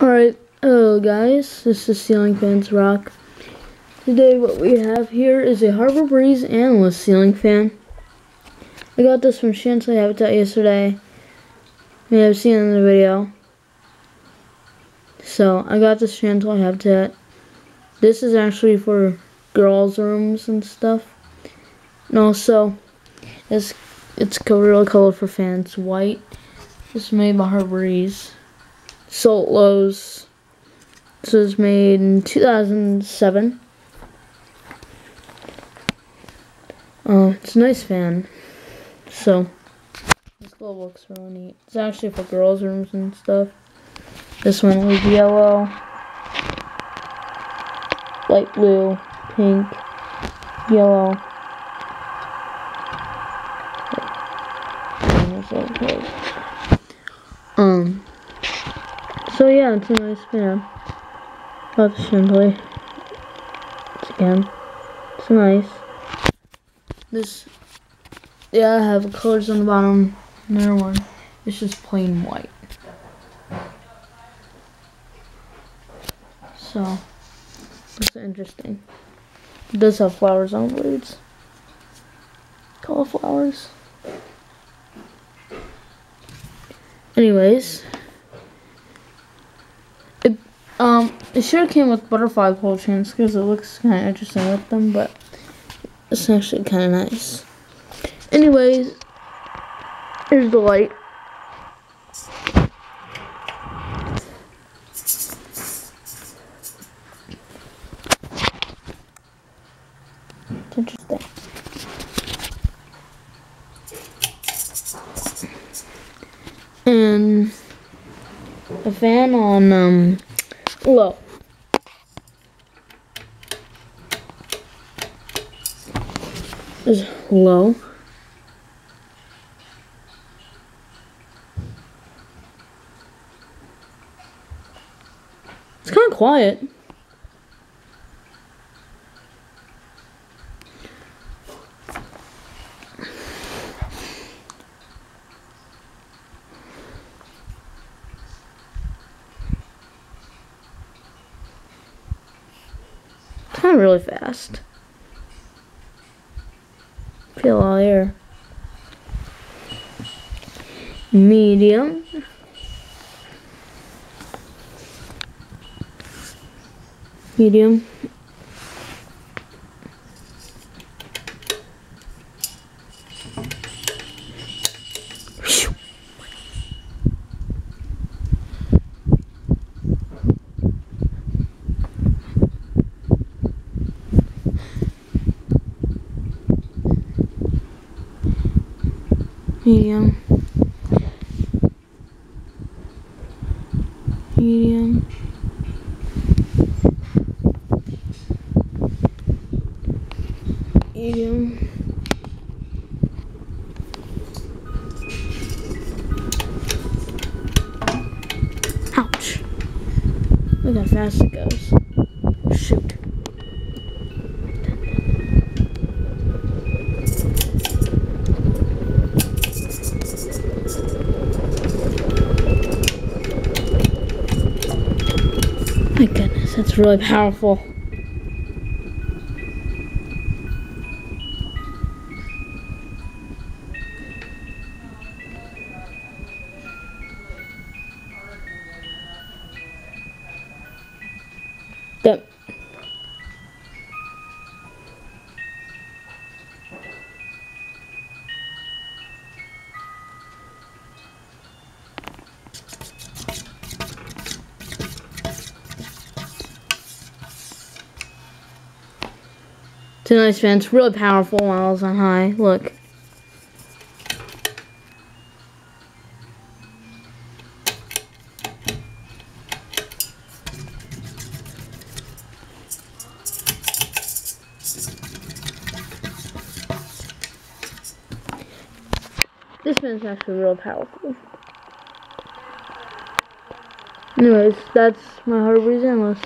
Alright, hello guys, this is Ceiling Fans Rock. Today what we have here is a Harbor Breeze Annalise ceiling fan. I got this from Chansley Habitat yesterday. You may have seen it in the video. So, I got this Chansley Habitat. This is actually for girls' rooms and stuff. And also, it's real color for fans. White. It's made by Harbor Breeze. Salt Lows. This was made in 2007. It's a nice fan. So, this glove looks really neat. It's actually for girls' rooms and stuff. This one was yellow, light blue, pink, yellow. So yeah, it's a nice fan. About the Chansley. It's nice. This, yeah, I have colors on the bottom. Another one. It's just plain white. So, it's interesting. It does have flowers on the blades. Cauliflowers. Anyways. It sure came with butterfly pole chains because it looks kind of interesting with them, but it's actually kind of nice. Anyways, here's the light. It's interesting. And a fan on low. Is low. It's kind of quiet. Kind of really fast. Feel all air. Medium. Medium. Medium. Medium. Medium. Ouch. Look how fast it goes. Shoot. My goodness, that's really powerful. Yep. It's a nice fan. It's really powerful while it's on high. Look. This fan's actually real powerful. Anyways, that's my Harbor Breeze Annalise.